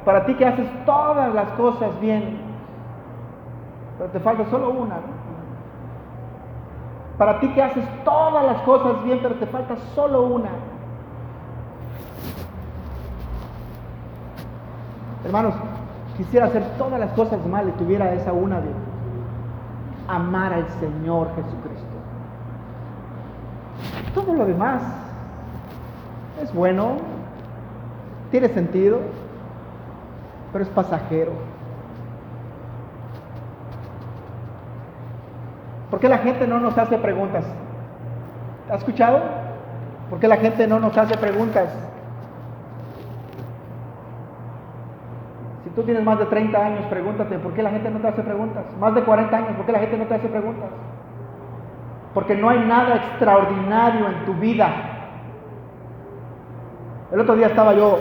A: Para ti que haces todas las cosas bien, pero te falta solo una, ¿no? Para ti que haces todas las cosas bien, pero te falta solo una. Hermanos, quisiera hacer todas las cosas mal y tuviera esa una de amar al Señor Jesucristo. Todo lo demás es bueno, tiene sentido, pero es pasajero. ¿Por qué la gente no nos hace preguntas? ¿Has escuchado? ¿Por qué la gente no nos hace preguntas? Si tú tienes más de 30 años, pregúntate, ¿por qué la gente no te hace preguntas? Más de 40 años, ¿por qué la gente no te hace preguntas? Porque no hay nada extraordinario en tu vida. El otro día estaba yo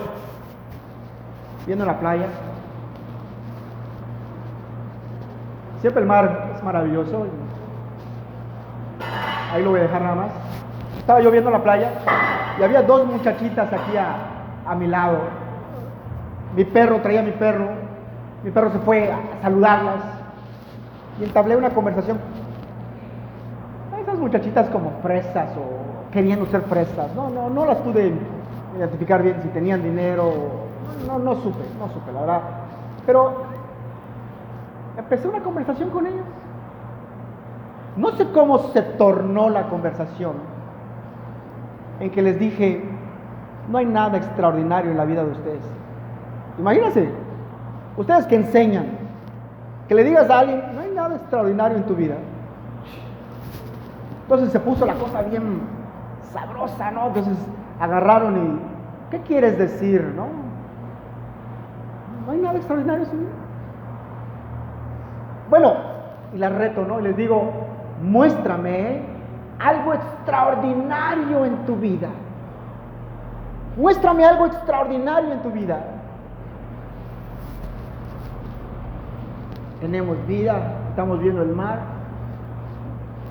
A: viendo la playa. Siempre el mar es maravilloso. Ahí lo voy a dejar nada más. Estaba yo viendo la playa y había dos muchachitas aquí a mi lado. Mi perro se fue a saludarlas y entablé una conversación. Esas muchachitas como fresas o queriendo ser fresas. No las pude identificar bien si tenían dinero. No supe, la verdad. Pero empecé una conversación con ellas. No sé cómo se tornó la conversación, en que les dije, no hay nada extraordinario en la vida de ustedes. Imagínense, ustedes que enseñan, que le digas a alguien, no hay nada extraordinario en tu vida. Entonces se puso la cosa bien sabrosa, ¿no? Entonces agarraron y, ¿qué quieres decir, no? No hay nada extraordinario en su vida. Bueno, y las reto, ¿no? Y les digo, muéstrame algo extraordinario en tu vida. Muéstrame algo extraordinario en tu vida. Tenemos vida, estamos viendo el mar.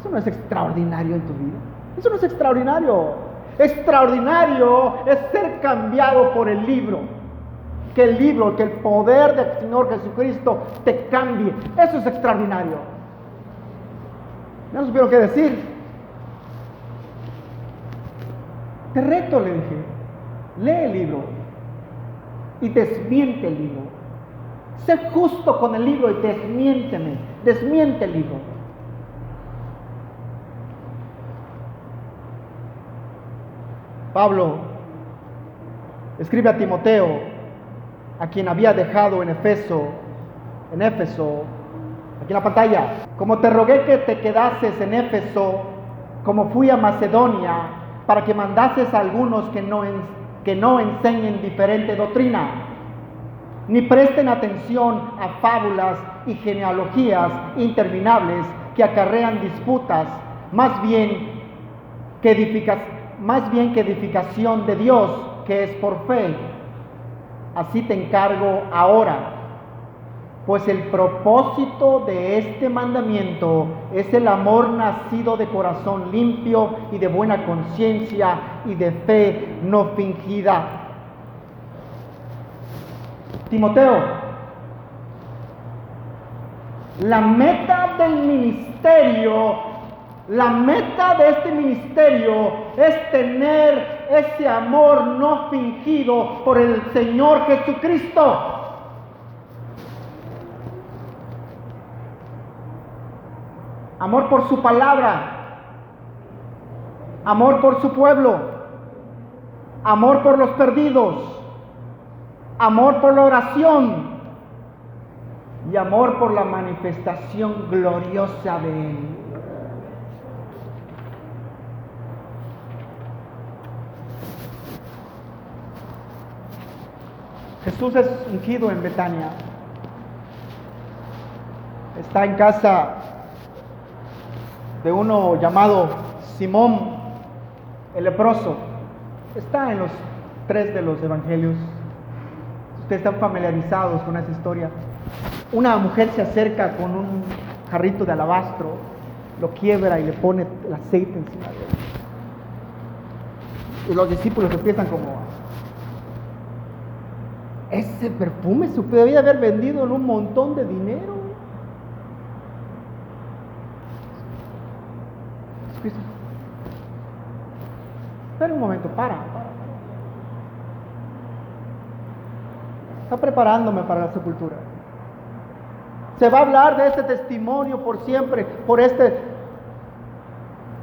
A: Eso no es extraordinario en tu vida. Eso no es extraordinario. Extraordinario es ser cambiado por el libro. Que el poder del Señor Jesucristo te cambie. Eso es extraordinario. No supieron qué decir. Te reto, le dije, lee el libro y desmiente el libro. Sé justo con el libro y desmiente el libro. Pablo escribe a Timoteo, a quien había dejado en Éfeso, aquí en la pantalla: como te rogué que te quedases en Éfeso, como fui a Macedonia, para que mandases a algunos que no enseñen diferente doctrina, ni presten atención a fábulas y genealogías interminables que acarrean disputas, más bien que edificación de Dios, que es por fe. así te encargo ahora. Pues el propósito de este mandamiento es el amor nacido de corazón limpio y de buena conciencia y de fe no fingida. Timoteo, la meta del ministerio, la meta de este ministerio es tener ese amor no fingido por el Señor Jesucristo. Amor por su palabra, amor por su pueblo, amor por los perdidos, amor por la oración y amor por la manifestación gloriosa de Él. Jesús es ungido en Betania. Está en casa de uno llamado Simón el leproso. Está en los 3 de los evangelios. Ustedes están familiarizados con esa historia. Una mujer se acerca con un jarrito de alabastro, lo quiebra y le pone el aceite encima de él. Y los discípulos empiezan como: ese perfume se debía haber vendido en un montón de dinero. Espera un momento, para. Está preparándome para la sepultura. Se va a hablar de este testimonio por siempre, por este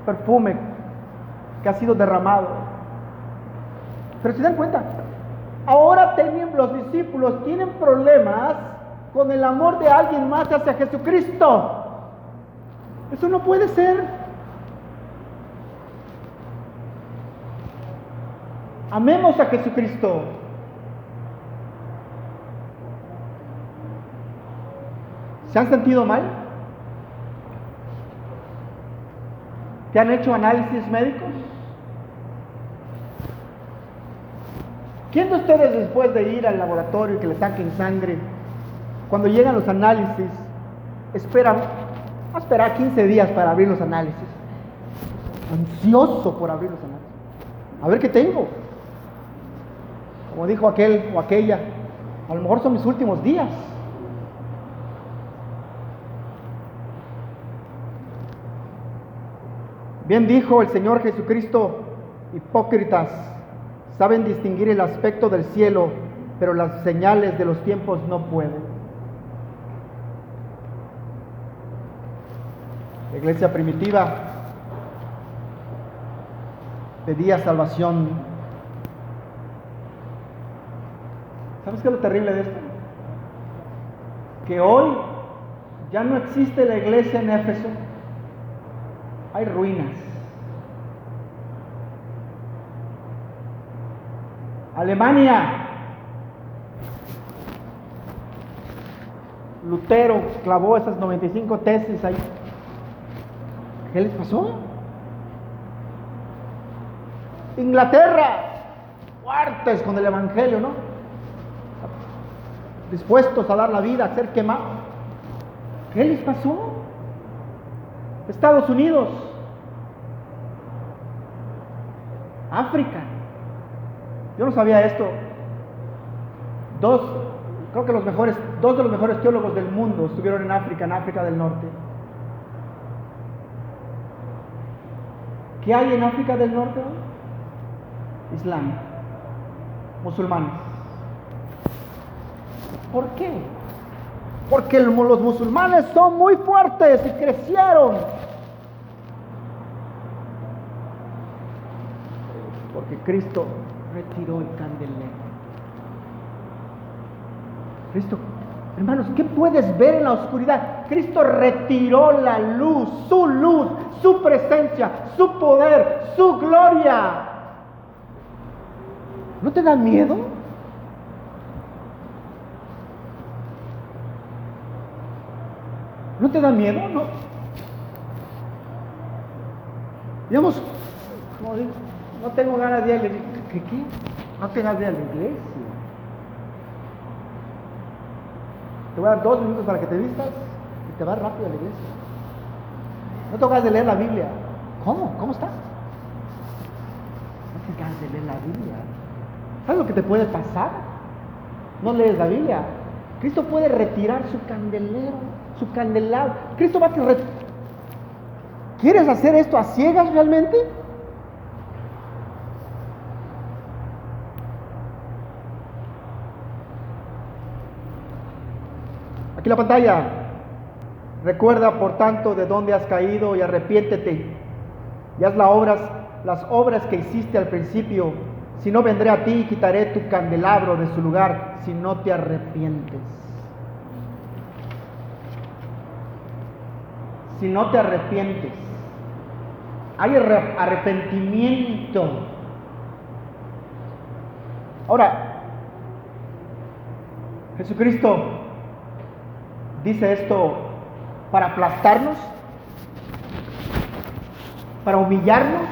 A: perfume que ha sido derramado. Pero si dan cuenta, ahora los discípulos tienen problemas con el amor de alguien más hacia Jesucristo. Eso no puede ser. Amemos a Jesucristo. ¿Se han sentido mal? ¿Te han hecho análisis médicos? ¿Quién de ustedes, después de ir al laboratorio y que le saquen sangre, cuando llegan los análisis, va a esperar 15 días para abrir los análisis? Ansioso por abrir los análisis. A ver qué tengo. Como dijo aquel o aquella, a lo mejor son mis últimos días. Bien dijo el Señor Jesucristo: hipócritas, saben distinguir el aspecto del cielo, pero las señales de los tiempos no pueden. La iglesia primitiva pedía salvación. ¿Sabes qué es lo terrible de esto? Que hoy ya no existe la iglesia en Éfeso. Hay ruinas. Alemania. Lutero clavó esas 95 tesis ahí. ¿Qué les pasó? Inglaterra, fuertes con el evangelio, ¿no? Dispuestos a dar la vida, a ser quemados. ¿Qué les pasó? Estados Unidos, África. Yo no sabía esto. Dos de los mejores teólogos del mundo estuvieron en África del Norte. ¿Qué hay en África del Norte hoy? Islam, musulmanes. ¿Por qué? Porque los musulmanes son muy fuertes y crecieron. Porque Cristo retiró el candelero. Cristo, hermanos, ¿qué puedes ver en la oscuridad? Cristo retiró la luz, su presencia, su poder, su gloria. ¿No te da miedo? ¿No te da miedo? No. Digamos, no tengo ganas de ir a la iglesia. ¿Qué? No tengas ganas de ir a la iglesia. Te voy a dar 2 minutos para que te vistas y te vas rápido a la iglesia. No te hagas de leer la Biblia. ¿Cómo? ¿Cómo estás? No te hagas de leer la Biblia. ¿Sabes lo que te puede pasar? No lees la Biblia. Cristo puede retirar su candelero, su candelabro. Cristo va a ¿Quieres hacer esto a ciegas realmente? Aquí la pantalla. Recuerda, por tanto, de dónde has caído y arrepiéntete. Y haz las obras que hiciste al principio. Si no, vendré a ti y quitaré tu candelabro de su lugar, si no te arrepientes. Si no te arrepientes. Hay arrepentimiento. Ahora, Jesucristo dice esto para aplastarnos, para humillarnos.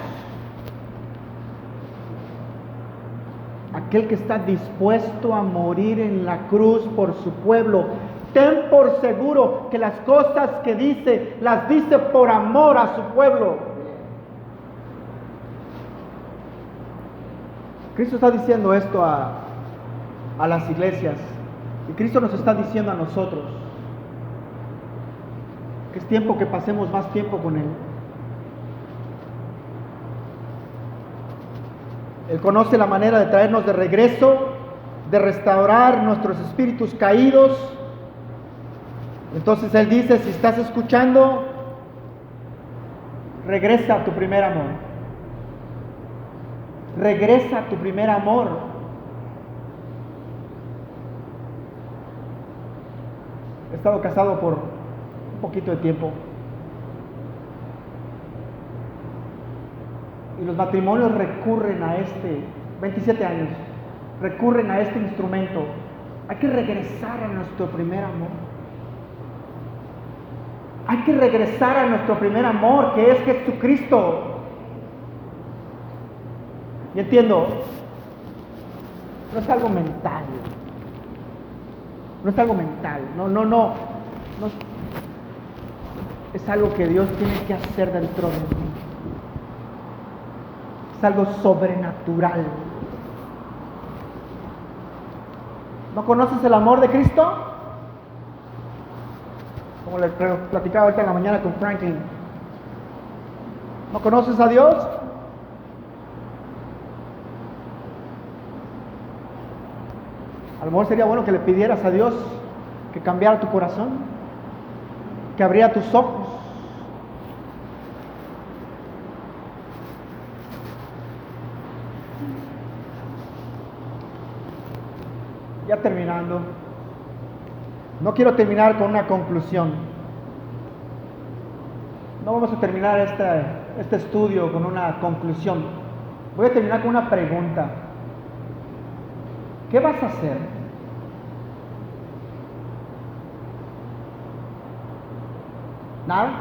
A: Aquel que está dispuesto a morir en la cruz por su pueblo. Ten por seguro que las cosas que dice, las dice por amor a su pueblo. Cristo está diciendo esto a las iglesias. Y Cristo nos está diciendo a nosotros que es tiempo que pasemos más tiempo con Él. Él conoce la manera de traernos de regreso, de restaurar nuestros espíritus caídos. Entonces Él dice, si estás escuchando, regresa a tu primer amor. Regresa a tu primer amor. He estado casado por un poquito de tiempo. Y los matrimonios recurren a 27 años, recurren a este instrumento. Hay que regresar a nuestro primer amor. Hay que regresar a nuestro primer amor, que es Jesucristo. Y entiendo, no es algo mental. No es algo mental. No. Es algo que Dios tiene que hacer dentro de ti. Es algo sobrenatural. ¿No conoces el amor de Cristo? Como le platicaba ahorita en la mañana con Franklin. ¿No conoces a Dios? A lo mejor sería bueno que le pidieras a Dios que cambiara tu corazón, que abriera tus ojos. Ya terminando, no quiero terminar con una conclusión. No vamos a terminar este estudio con una conclusión. Voy a terminar con una pregunta. ¿Qué vas a hacer? ¿Nada?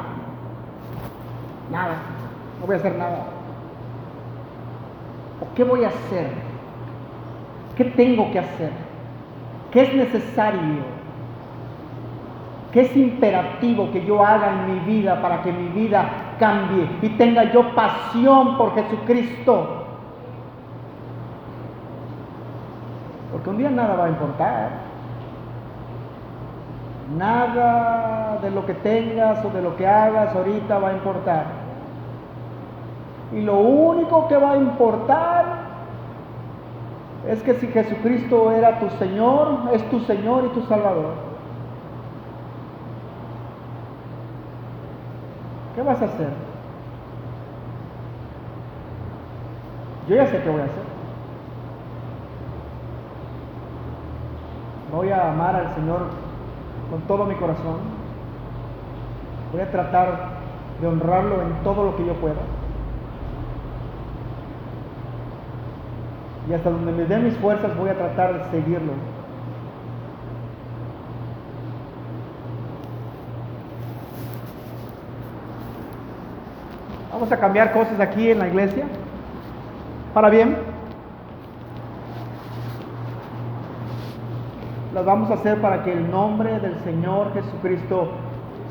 A: Nada. No voy a hacer nada. ¿O qué voy a hacer? ¿Qué tengo que hacer? ¿Qué es necesario? ¿Qué es imperativo que yo haga en mi vida para que mi vida cambie y tenga yo pasión por Jesucristo? Porque un día nada va a importar. Nada de lo que tengas o de lo que hagas ahorita va a importar. Y lo único que va a importar es que si Jesucristo era tu Señor, es tu Señor y tu Salvador. ¿Qué vas a hacer? Yo ya sé qué voy a hacer. Voy a amar al Señor con todo mi corazón. Voy a tratar de honrarlo en todo lo que yo pueda. Y hasta donde me dé mis fuerzas voy a tratar de seguirlo. Vamos a cambiar cosas aquí en la iglesia para bien. las vamos a hacer para que el nombre del Señor Jesucristo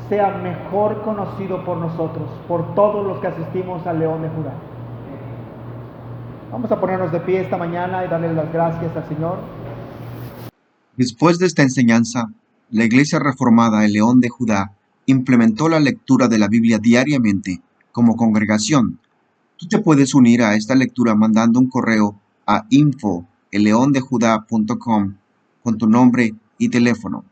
A: sea mejor conocido por nosotros, por todos los que asistimos al León de Judá. Vamos a ponernos de pie esta mañana y darle las gracias al Señor.
B: Después de esta enseñanza, la Iglesia Reformada El León de Judá implementó la lectura de la Biblia diariamente como congregación. Tú te puedes unir a esta lectura mandando un correo a info@elleondejuda.com con tu nombre y teléfono.